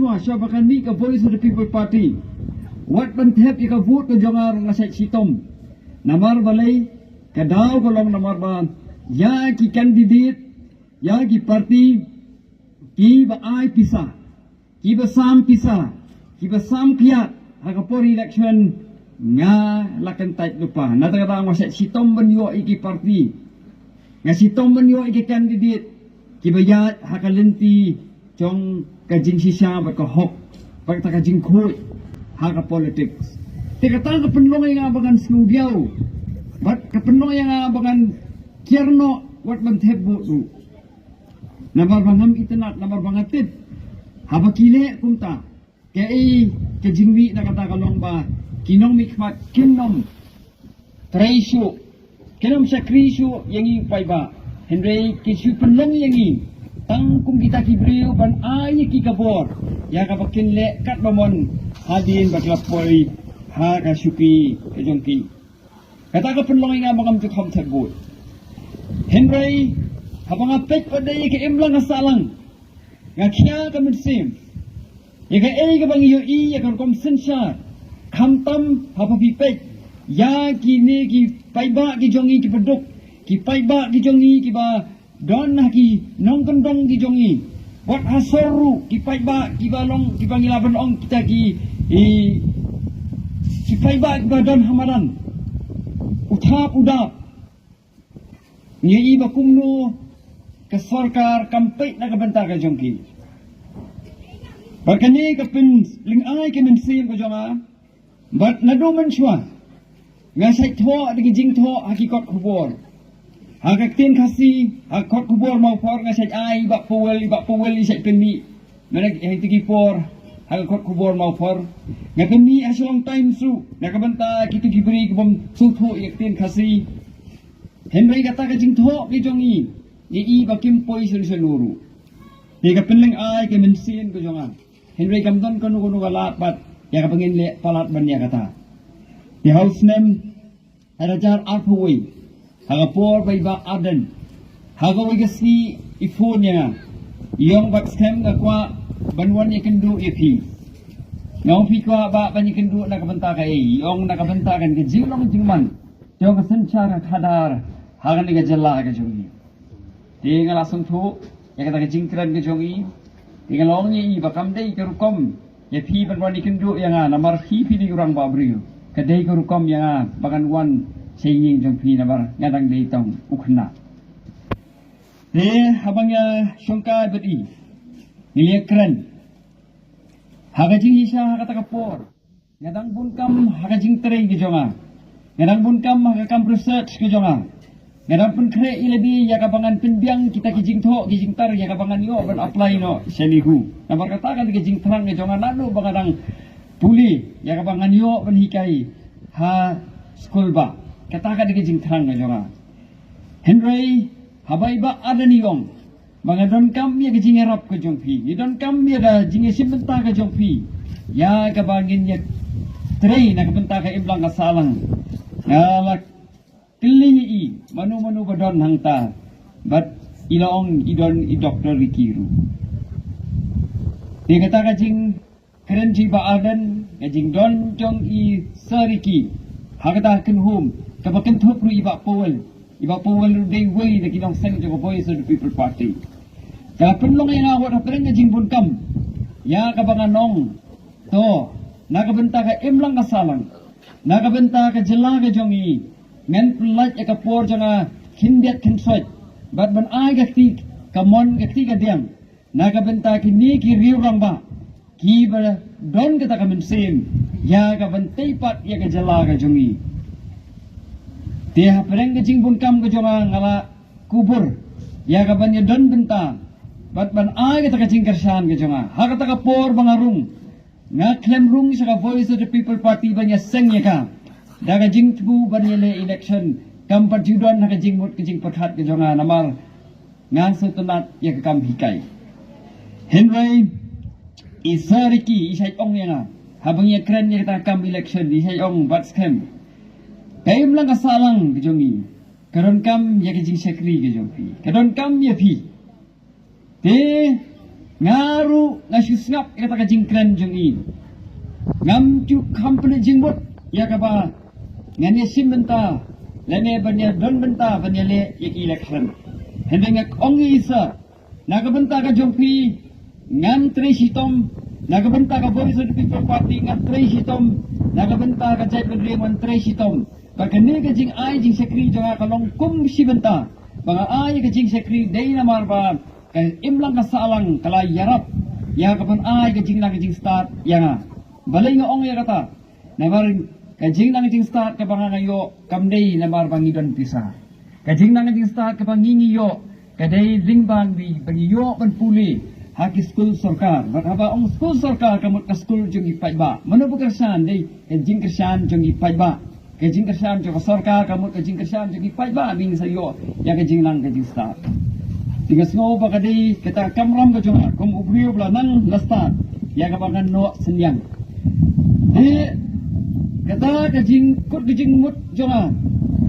shua bahkan ni ka Voice of the People Party. Wat ban thep ka vote ka jongar ngasai sitom. Namar balai ka daw kolong namar ba ya ki candidate ya ki party ki ba ai pisa. Ki ba sam pisa. Ki ba sam kiat ha por election nga lakan tait lupa. Nata ngasai sitom ban yo iki party. Nga sitom ban yo iki candidate ki ba ya ha kalenti trong kajing sisa ba ka hok ba ta kajing khoi ha ka politics te ka ta ka penlong nga bangan snudiaw bat ka penlong nga bangan kierno wat man thebbu du namar bangam itnat namar bangatit haba kile kumta ke ai kajing wi na kata kalong ba kinong mikmat kinom treishu kinom sakrishu yangi pai ba henry kisu penlong yangi tang kum kita kibriu ban ay ki kabor ya ka bakin le kat bamon hadin baklapoi ha ka supi ka jongki kata ka penlong nga magam tu kham thebut henry habang apek padai ke emlang asalang nga khia ka mitsim ya ka ei ka bang i ya ka kom sensar kham tam haba pipek ya ki ne ki paiba ki jongi ki peduk ki paiba ki jongi ki ba don haki nong kendong ki jongi wat hasoru ki paiba ki balong ki pangilaban ong kita ki paiba ki don hamadan uthap udap nyi ba kumno ke sarkar kampai na kabentar ka jongki bakani ka pin ling ai ke men sim ko jonga bat nadu men shwa ngasai tho de jing tho hakikot khubor Hagak tin kasi hakot kubor mau por ngasai ai ba puwel isai penni menag tigi por hagak kubor mau por ngapenni asalong time su nakabanta kitu gibri kibom sultho yak tin kasi henry kata ka jing tho ki jongi i ba kim poi senuru ni ka penling ai ke mensin ko jonga henry kamdon kono galat bat ya ka pengin le palat ban ya kata the house name Rajar Arpui Hagapor by ba Aden Hagawagasi ifonya Yong bak scam na kwa banwan ni kendu ipi Nong pi kwa ba banyi kendu nakabanta ka yong nakabanta kan ke jinglong jingman Yong ka senchara khadar hagan ni ka jalla ka jongi Tinga lasung thu ya kata ka jingkran ka jongi Tinga long ni bakam dei ka rukom ya pi banwan ni kendu yang namar hi pi di urang ba briu Kadai ka rukom yang bakan wan saying jong pi na bar ngadang dei tong ukhna habang ya syongka bedi niliakran hagajing isa hakata kapor ngadang bunkam hagajing tereng ki jonga ngadang bunkam hagakam research ki jonga ngadang pun kre ilabi ya kabangan pinbiang kita kijing tho kijing tar ya kabangan yo ban apply no selihu nabar katakan kijing terang ki jonga nanu bangadang puli ya kabangan yo ban hikai ha school ba katakan di kijing terang na jonga Henry habai ba ada ni yong mga don kam ya kijing erap ke jongpi ni don kam ya da jing simbenta ke jongpi ya kabangin ya trei na kabenta ka iblang kasalang ala kilingi i manu badon hangta but ilong idon i doktor rikiru dia kata kajing keren ji ba adan kajing don jong i sariki hakata kenhum kabakan thopru iba powel day way na kinong sen jo Voice of the People Party ka penlong yang awat hapreng jing bunkam ya kabangan nong to nakabenta ka imlang kasalang nakabenta ka jela ka jongi ngan pelat ya kapor jonga hindiat kensot bat ban ai gakti kamon gakti ka diam nakabenta kini ki riurang ba ki ba don kata ka mensim ya kabantai pat ya ka jela ka jongi Dia pereng kecing bunkam ke jonga ngala kubur ya kaban ya don benta bat ban ai kita kecing kersan ke jonga ha kata ka por bangarung nga klem rung sa ka Voice of the People Party banya seng ya ka da ka jing tu banya le election kam parjudon ha ka jing mut kecing perhat ke jonga namar nga sutunat ya ka kam hikai Henry isariki isai ong ya habang ya kren ya kita kam election isai ong bat scam Kaim lang kasalang kejongi, karon kam ya kejing sekri kejongpi, karon kam ya pi. Te ngaru ngasusngap kata ka jingkran jong i ngam chu company jingbut ya ka ba ngane sim benta lene banya don benta banya le ik election hendeng ong isa nagabenta ka jong pi ngam tre sitom nagabenta ka Voice of the People Party ngam tre sitom nagabenta ka Jai Pendriman tre sitom pagkani ka jing ay jing sekri jong ka long kum si benta mga ay ka jing sekri day na marba kay imlang ka salang kala yarap ya kapan ay ka jing lang ka jing start yang balay nga ong ya kata na maring ka jing lang ka jing start ka banga ngayo kamday na marba ngidon pisa ka jing lang ka jing start ka bangingiyo kaday lingbang di bagiyo man puli haki school sarkar bakaba ong school sarkar kamot ka school jong ipay ba mano bu kersan day ka jing kersan jong ipay ba ka jing kersan jong sarkar kamot ka jing kersan jong ipay ba bing sayo ya ka jing lang ka jing start tigas ngo ba kadi kita kamram ka jong kum ubriyo bla nang lastat ya ka bangan no senyang di kata ka jing kut ka jing mut jong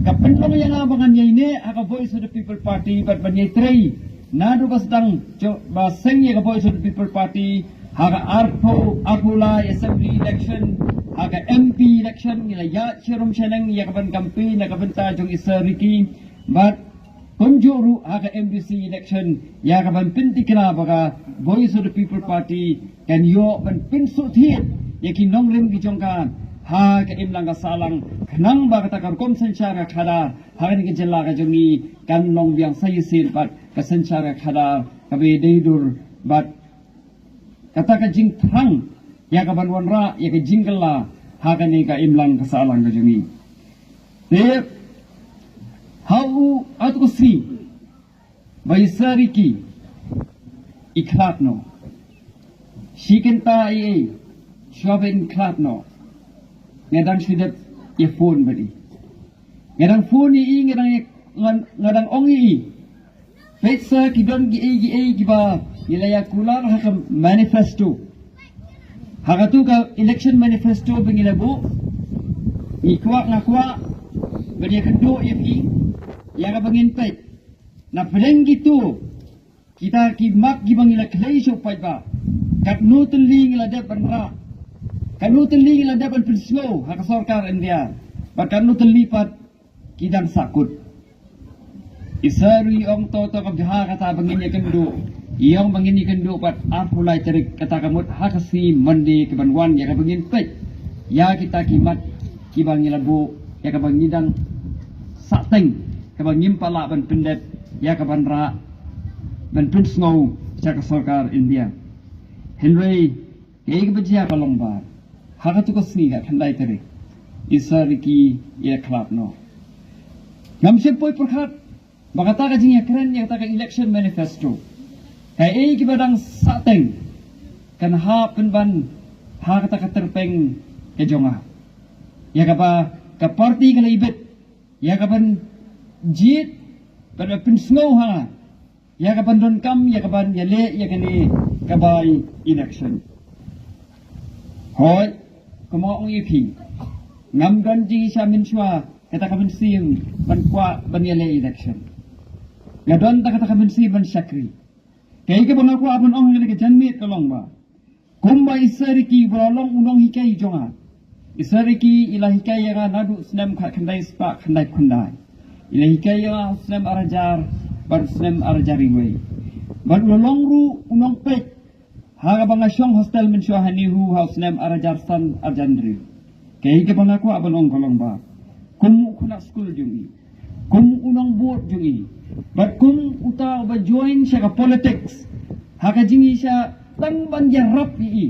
kapan lo yang abangan ini aka Voice of the People Party pat banyai trei nadu basdang jo baseng ya Voice of the People Party haga arpula assembly election haga MP election ila ya chirum cheneng ya kapan campaign ya kapan ta jong isariki but konjuru haga MBC election ya kapan pintikna baga Voice of the People Party kan yo ban pinsu thit yakin nongrim ki jongkan ha ka imlang ka salang kanang ba kata kom sensyara khada ha ni ke jela ka jongi kan long biang sayisil bat ka sensyara khada ka be deidur bat kata ka jing thang ya ka banwan ra ya ka jingla ha ka ni ka imlang ka salang ka jongi te how atku si baisari ki ikhlaq no shikenta ai shoben ikhlaq no ngadang sidat ya phone badi ngadang phone i ngadang ong i pesa kidon gi ba ilaya kular ha manifesto ha tu ka election manifesto bengilabu ikwa ngakwa badi kendo i ya ka bangin pet na peleng gitu kita kimak gi bangila klei so pai ba kat nuteling la de penra kanu teling la dapat perslo hak sarkar India bat kanu telipat kidang sakut isari ong toto ka biha kata bangin kendo iyong bangin kendo pat apulai cerik kata kamut hak si mandi kebanwan ya ka bangin pet ya kita kimat kibang labu ya ka bangidang sateng ka bangim pala ban pendet ya ka banra ban pensno cak sarkar India Henry kay ka kalongbar haka tu ko sniga khandai tere isariki ya klap no ngamse poi perkhat bagata ka jing yakren ya ta ka election manifesto kai ei ki badang sateng kan ha penban ha kata ka terpeng ke jonga ya ka ba ka party ka ibet ya ka ban jit pada pinsno ha ya ka ban don kam ya ka ban ya le ya ka ni ka bai election hoi kuma ong ipi ngam don ji sha min shwa kata ka sim ban kwa ban yele election ngadon ta kata ka sim ban sakri kai ke bona ko abon ong ngene ke janmi tolong ba kumba isariki bolong unong hikai jonga isariki ila hikai ya nadu snem khandai spa khandai khundai ila hikai ya snem arajar bar snem arajari we ban ulong ru unong pek haga banga syong hostel min syah hanihu house name arajar san arjandri kay ke banga ko abalong kolong ba kum kuna school jungi kum unong board jungi but kum uta ba join siya ka politics haga jingi siya tang ban jarap ni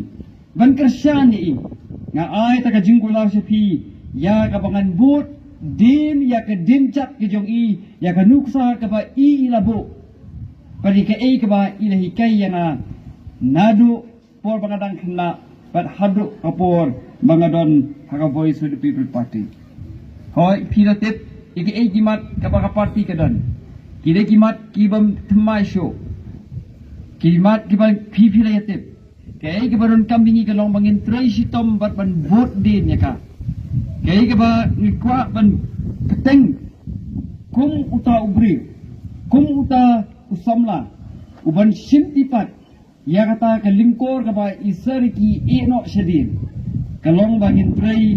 ban kersyan ni nga ay taga jingkular siya pi ya ka bangan board din ya ka dinchak ke jong ya ka nuksa ka ba ilabo pari ka ka ba ilahi kay na nadu por bangadang kena bat hadu kapor bangadon haka Voice of the People Party hoi piratip iki gimat kapaka party kadon kide gimat kibam thmai show kimat kibal pipilayatip kay kibaron kambingi kalong bangin tray sitom bat ban vote din ya ka kay kiba ngikwa ban keteng kum uta ubri kum uta usamla uban simtipat Ya kata ke lingkor ke ba isariki eno shadin. Kalong ba ngintray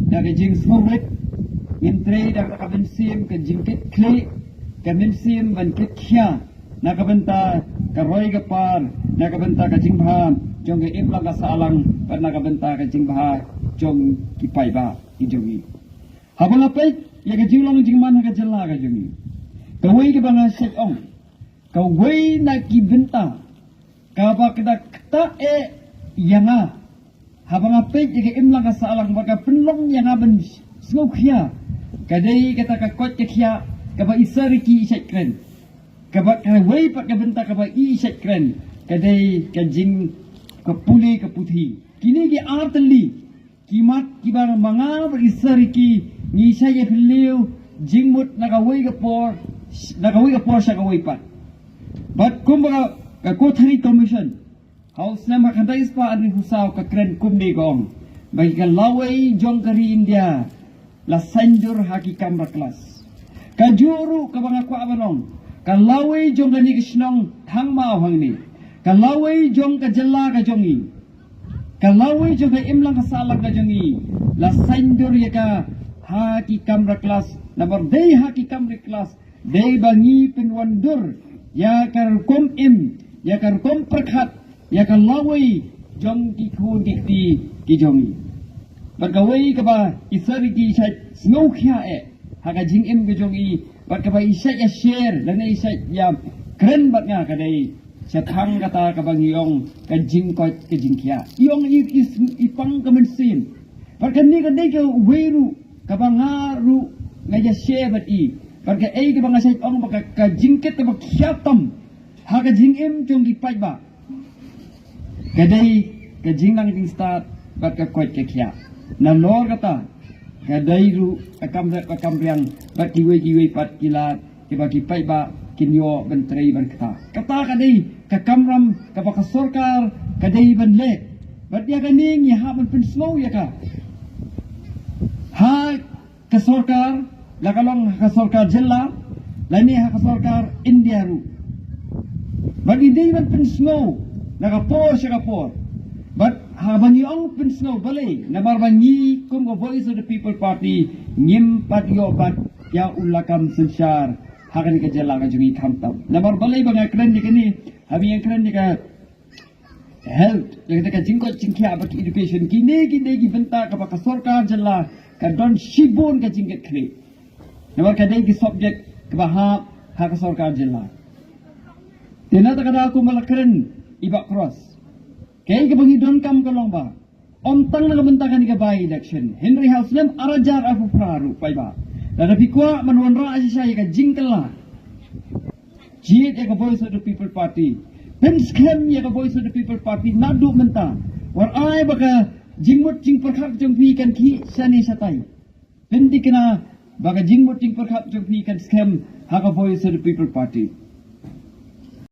da ke jing smurek. Ngintray da ka bensim ke jingkit kle. Ke bensim ban kit kya. Nakabenta ka roy ka par. Nakabenta ka jingbha. Jong ke implang ka saalang. Pat nakabenta ka jingbha. Jong kipay ba ijongi. Habang apay. Ya ke jinglong jingman ka jala ka jongi. Kaway ka ba nga shek ong. Kaway na kibenta. Kaba kada kata yanga habang apik jika imlang ka saalang maka penlong yang aben sngokya kadai kata ka kot kya kaba isariki isekren kaba kawai pat kabenta kaba isekren kadai kajing kapuli kaputhi kini ki artli kimat kibar manga isariki ni saya beliau jingmut nakawai ka por sa kawai pat but kumbaga ka Kothari Commission House na makadais pa ang husaw ka kren kumdi gong bagi ka laway jong kari India la sanjur haki kamra klas ka juru ka mga kwa abanong ka laway jong kani kisnong hang maawang ni ka laway jong ka jala ka jongi ka laway jong ka imlang kasalang ka jongi la sanjur ya ka haki kamra klas na barday haki kamra klas day bangi pinwandur ya kar kum ya kan kom perkhat ya kan lawai jong ki khun ki jongi bergawai ka ba isari ki sai snokya haga jing im ke jongi ber ka ba isai ya share dan isai ya keren bat nga ka dai sathang kata ka bang yong ka jing ko ke jing kya yong is ipang ka mensin ber ka ni ka dai ka weru ka ba ngaru ngaja share bat ber ka ka ba ngasai ong ba ka jingket ka ba kyatam Haka jing im jong gipai ba. Kadai ka jing lang ding start bat ka kwat ka kya. Na lor kata kadai ru akam riang bat kiwe pat kilat kiba gipai ba kinyo bentrei ban kata. Kata kadai ka kamram ka ba ka sorkar kadai ban lek. Bat ya kaning ya ha ban pen slow ya ka. Ha ka sorkar lakalong ka sorkar jilla lani ha ka sorkar India ru. But hindi man pinsnow, nakapor siya kapor. But habang yung pinsnow, balay, nabarbanyi kung the Voice of the People Party, nyimpat yobat, ya ulakam sensyar, hakan ni kajala ka jungi kamtam. Nabarbalay ba nga kren ni kani, habang yung kren ni ka health, yung ka jingkot jingkya about education, kini gibenta ka baka sorkar jala, ka don shibon ka jingkit kri. Nabar kadai ki subject, kabahap, haka sorkar jala. Tinata kada ako malakren iba cross. Kaya kapangidon kam kalong ba? Omtang nagabentakan ni by election. Henry Houselem arajar ako praru pa iba. Ladapi kwa manwanra siya ka jingkala. Jid ka Voice of the People Party. Penskem ka Voice of the People Party nadu menta. War ay baka jingmut jing perkhap jong pi kan ki sani satay. Pendi kana baka jingmut jing perkhap jong pi kan skem haka Voice of the People Party.